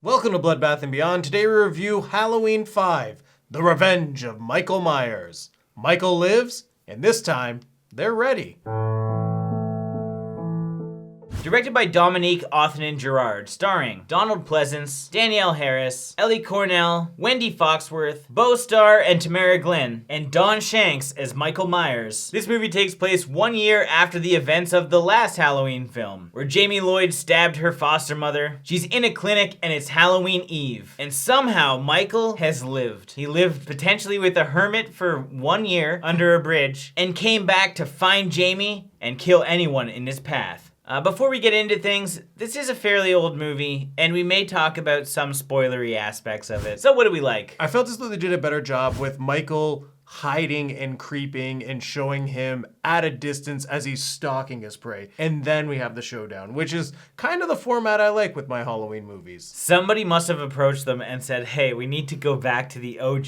Welcome to Bloodbath and Beyond. Today we review Halloween 5, The Revenge of Michael Myers. Michael lives, and this time, they're ready. Directed by Dominique Othenin-Girard, starring Donald Pleasence, Danielle Harris, Ellie Cornell, Wendy Foxworth, Beau Starr and Tamara Glynn, and Don Shanks as Michael Myers. This movie takes place 1 year after the events of the last Halloween film, where Jamie Lloyd stabbed her foster mother. She's in a clinic and it's Halloween Eve, and somehow Michael has lived. He lived potentially with a hermit for 1 year under a bridge, and came back to find Jamie and kill anyone in his path. Before we get into things, this is a fairly old movie, and we may talk about some spoilery aspects of it. So what do we like? I felt as though they did a better job with Michael hiding and creeping and showing him at a distance as he's stalking his prey. And then we have the showdown, which is kind of the format I like with my Halloween movies. Somebody must have approached them and said, hey, we need to go back to the OG,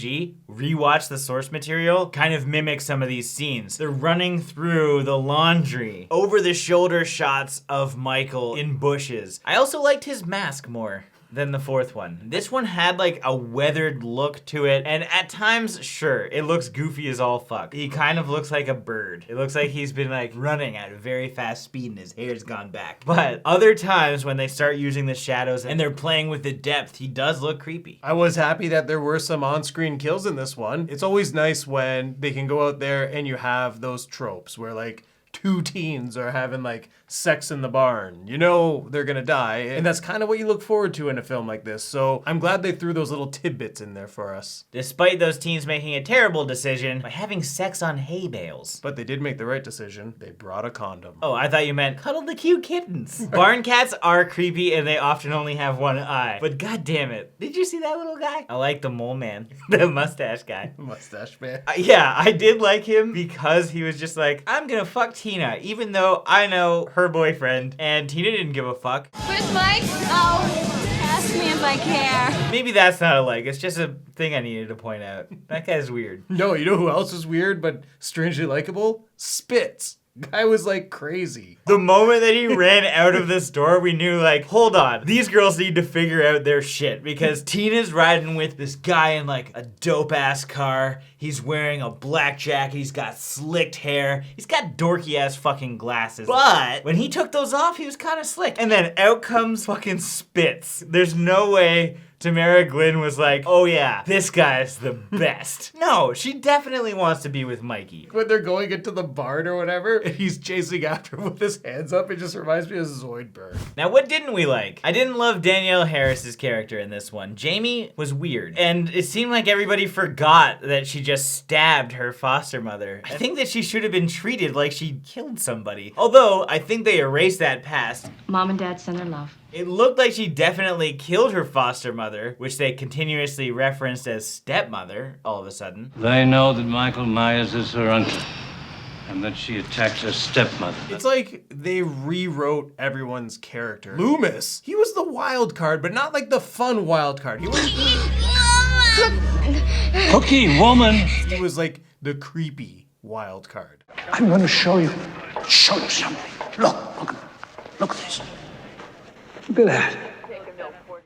rewatch the source material, kind of mimic some of these scenes. They're running through the laundry, over the shoulder shots of Michael in bushes. I also liked his mask more than the fourth one. This one had like a weathered look to it, and at times, sure, it looks goofy as all fuck. He kind of looks like a bird. It looks like he's been like running at a very fast speed and his hair's gone back. But other times when they start using the shadows and they're playing with the depth, he does look creepy. I was happy that there were some on-screen kills in this one. It's always nice when they can go out there and you have those tropes where like two teens are having like sex in the barn. You know they're gonna die, and that's kind of what you look forward to in a film like this. So I'm glad they threw those little tidbits in there for us. Despite those teens making a terrible decision by having sex on hay bales. But they did make the right decision. They brought a condom. Oh, I thought you meant cuddle the cute kittens. Barn cats are creepy and they often only have one eye. But god damn it, did you see that little guy? I like the mole man, the mustache guy. Mustache man. Yeah, I did like him because he was just like, I'm gonna fuck Tina, even though I know her boyfriend, and Tina didn't give a fuck. Where's Mike? Oh, ask me if I care. Maybe that's not a like, it's just a thing I needed to point out. That guy's weird. No, you know who else is weird but strangely likable? Spitz. Guy was like crazy. The moment that he ran out of the store, we knew like, hold on, these girls need to figure out their shit, because Tina's riding with this guy in like a dope ass car. He's wearing a black jacket, he's got slicked hair, he's got dorky ass fucking glasses. But when he took those off, he was kind of slick. And then out comes fucking Spitz. There's no way Tamara Glynn was like, oh yeah, this guy's the best. No, she definitely wants to be with Mikey. When they're going into the barn or whatever, and he's chasing after him with his hands up, it just reminds me of Zoidberg. Now, what didn't we like? I didn't love Danielle Harris's character in this one. Jamie was weird, and it seemed like everybody forgot that she just stabbed her foster mother. I think that she should have been treated like she killed somebody. Although, I think they erased that past. Mom and Dad send their love. It looked like she definitely killed her foster mother, which they continuously referenced as stepmother all of a sudden. They know that Michael Myers is her uncle, and that she attacked her stepmother. It's like they rewrote everyone's character. Loomis, he was the wild card, but not like the fun wild card. He Cookie woman! He was like the creepy wild card. I'm going to show you something. Look at this. Look at that.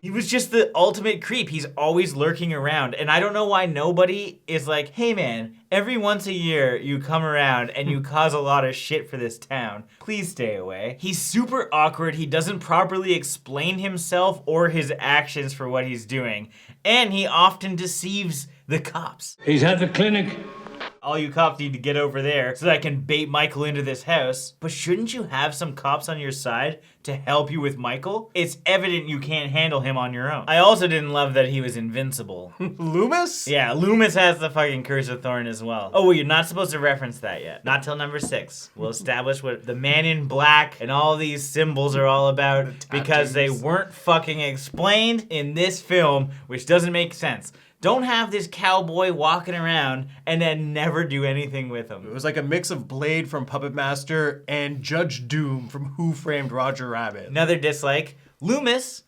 He was just the ultimate creep. He's always lurking around. And I don't know why nobody is like, hey man, every once a year you come around and you cause a lot of shit for this town. Please stay away. He's super awkward. He doesn't properly explain himself or his actions for what he's doing. And he often deceives the cops. He's at the clinic. All you cops need to get over there so that I can bait Michael into this house. But shouldn't you have some cops on your side to help you with Michael? It's evident you can't handle him on your own. I also didn't love that he was invincible. Loomis? Yeah, Loomis has the fucking Curse of Thorn as well. Oh, well, you're not supposed to reference that yet. Not till number 6. We'll establish what the man in black and all these symbols are all about because they weren't fucking explained in this film, which doesn't make sense. Don't have this cowboy walking around and then never do anything with him. It was like a mix of Blade from Puppet Master and Judge Doom from Who Framed Roger Rabbit. Another dislike, Loomis,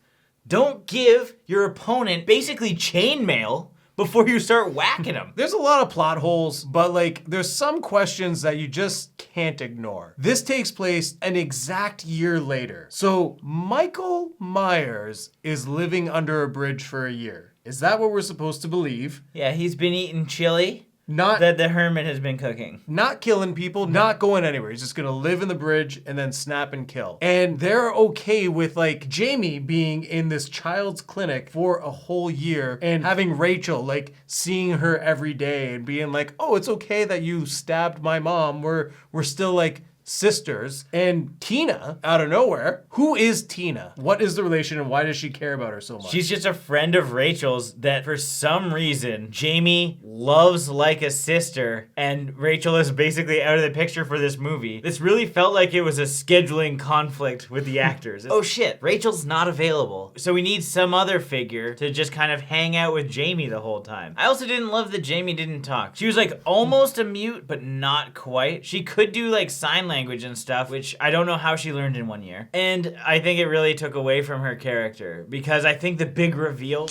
don't give your opponent basically chainmail before you start whacking them. There's a lot of plot holes, but like there's some questions that you just can't ignore. This takes place an exact year later. So Michael Myers is living under a bridge for a year. Is that what we're supposed to believe? Yeah, he's been eating chili Not that the hermit has been cooking. Not killing people, not going anywhere. He's just gonna live in the bridge and then snap and kill. And they're okay with like Jamie being in this child's clinic for a whole year and having Rachel like seeing her every day and being like, oh, it's okay that you stabbed my mom. We're still like sisters. And Tina, out of nowhere, who is Tina? What is the relation and why does she care about her so much? She's just a friend of Rachel's that for some reason Jamie loves like a sister, and Rachel is basically out of the picture for this movie. This really felt like it was a scheduling conflict with the actors. Oh shit, Rachel's not available. So we need some other figure to just kind of hang out with Jamie the whole time. I also didn't love that Jamie didn't talk. She was like almost a mute, but not quite. She could do like sign language and stuff, which I don't know how she learned in 1 year. And I think it really took away from her character because I think the big reveal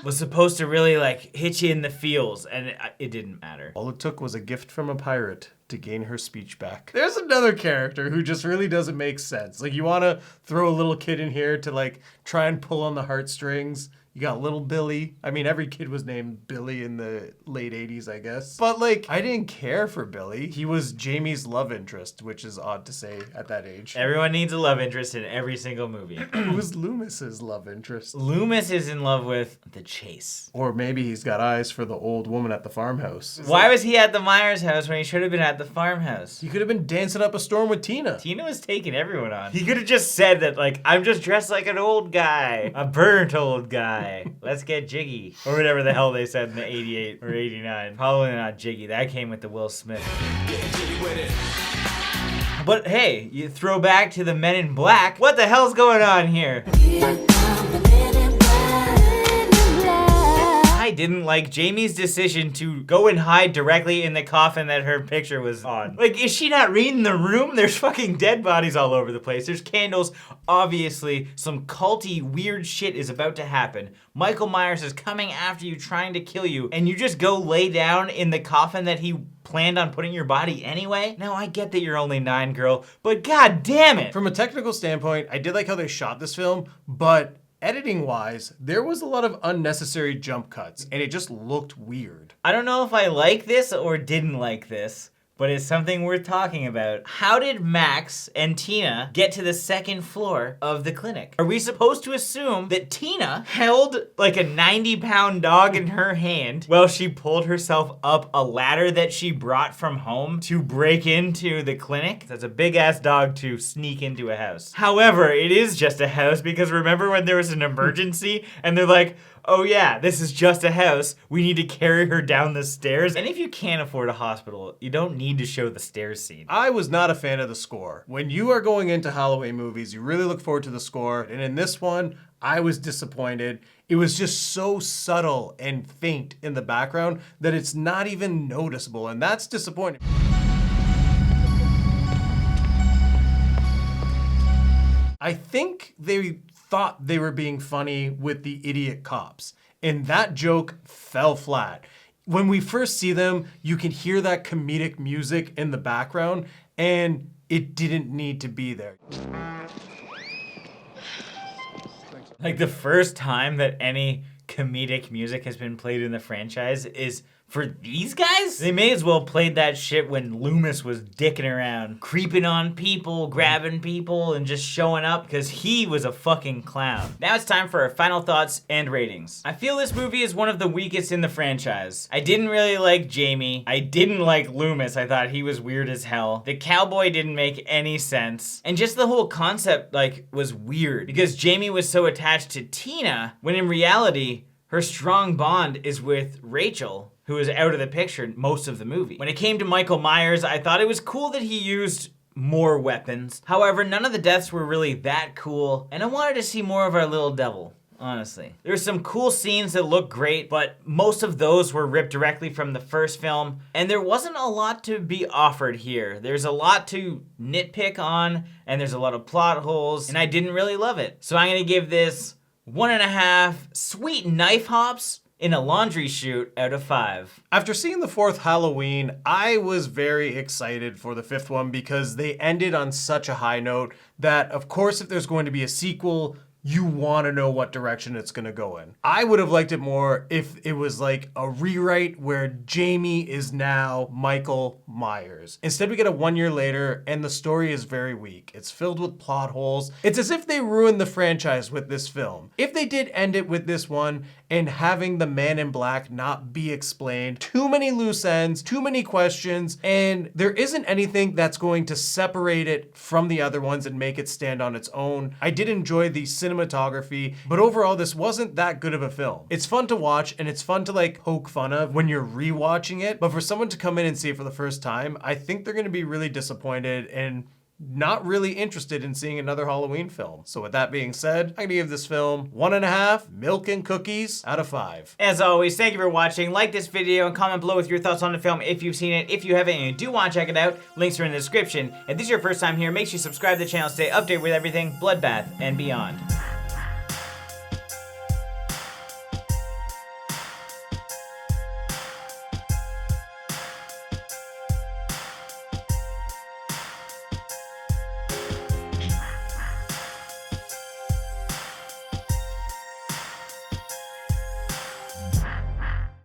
was supposed to really like hit you in the feels, and it didn't matter. All it took was a gift from a pirate to gain her speech back. There's another character who just really doesn't make sense. Like you want to throw a little kid in here to like try and pull on the heartstrings. You got little Billy. I mean, every kid was named Billy in the late 80s, I guess. But like, I didn't care for Billy. He was Jamie's love interest, which is odd to say at that age. Everyone needs a love interest in every single movie. Who was Loomis's love interest? Loomis is in love with the chase. Or maybe he's got eyes for the old woman at the farmhouse. Why was he at the Myers house when he should have been at the farmhouse? He could have been dancing up a storm with Tina. Tina was taking everyone on. He could have just said that, like, I'm just dressed like an old guy. A burnt old guy. Let's get jiggy. Or whatever the hell they said in the 88 or 89. Probably not jiggy. That came with the Will Smith. But hey, you throw back to the Men in Black. What the hell's going on here? I didn't like Jamie's decision to go and hide directly in the coffin that her picture was on. Like, is she not reading the room? There's fucking dead bodies all over the place. There's candles. Obviously, some culty, weird shit is about to happen. Michael Myers is coming after you, trying to kill you, and you just go lay down in the coffin that he planned on putting your body anyway? Now, I get that you're only 9, girl, but god damn it! From a technical standpoint, I did like how they shot this film, but editing wise, there was a lot of unnecessary jump cuts and it just looked weird. I don't know if I like this or didn't like this, but it's something worth talking about. How did Max and Tina get to the 2nd floor of the clinic? Are we supposed to assume that Tina held like a 90-pound dog in her hand while she pulled herself up a ladder that she brought from home to break into the clinic? That's a big-ass dog to sneak into a house. However, it is just a house because remember when there was an emergency and they're like, oh yeah, this is just a house. We need to carry her down the stairs. And if you can't afford a hospital, you don't need to show the stairs scene. I was not a fan of the score. When you are going into Halloween movies, you really look forward to the score. And in this one, I was disappointed. It was just so subtle and faint in the background that it's not even noticeable. And that's disappointing. I think they thought they were being funny with the idiot cops, and that joke fell flat. When we first see them, you can hear that comedic music in the background, and it didn't need to be there. Like the first time that any comedic music has been played in the franchise is for these guys? They may as well played that shit when Loomis was dicking around, creeping on people, grabbing people, and just showing up because he was a fucking clown. Now it's time for our final thoughts and ratings. I feel this movie is one of the weakest in the franchise. I didn't really like Jamie. I didn't like Loomis. I thought he was weird as hell. The cowboy didn't make any sense. And just the whole concept, like, was weird because Jamie was so attached to Tina when in reality, her strong bond is with Rachel, who is out of the picture most of the movie. When it came to Michael Myers, I thought it was cool that he used more weapons. However, none of the deaths were really that cool, and I wanted to see more of our little devil, honestly. There's some cool scenes that look great, but most of those were ripped directly from the first film, and there wasn't a lot to be offered here. There's a lot to nitpick on, and there's a lot of plot holes, and I didn't really love it. So I'm gonna give this 1.5 sweet knife hops in a laundry chute out of 5. After seeing the 4th Halloween, I was very excited for the 5th one because they ended on such a high note that, of course, if there's going to be a sequel, you want to know what direction it's going to go in. I would have liked it more if it was like a rewrite where Jamie is now Michael Myers. Instead, we get a 1 year later and the story is very weak. It's filled with plot holes. It's as if they ruined the franchise with this film. If they did end it with this one and having the Man in Black not be explained, too many loose ends, too many questions, and there isn't anything that's going to separate it from the other ones and make it stand on its own. I did enjoy the cinematography, but overall this wasn't that good of a film. It's fun to watch and it's fun to like poke fun of when you're rewatching it, but for someone to come in and see it for the first time, I think they're gonna be really disappointed and not really interested in seeing another Halloween film. So with that being said, I'm gonna give this film 1.5 milk and cookies out of 5. As always, thank you for watching. Like this video and comment below with your thoughts on the film if you've seen it. If you haven't and you do want to check it out, links are in the description. If this is your first time here, make sure you subscribe to the channel to stay updated with everything Bloodbath and beyond.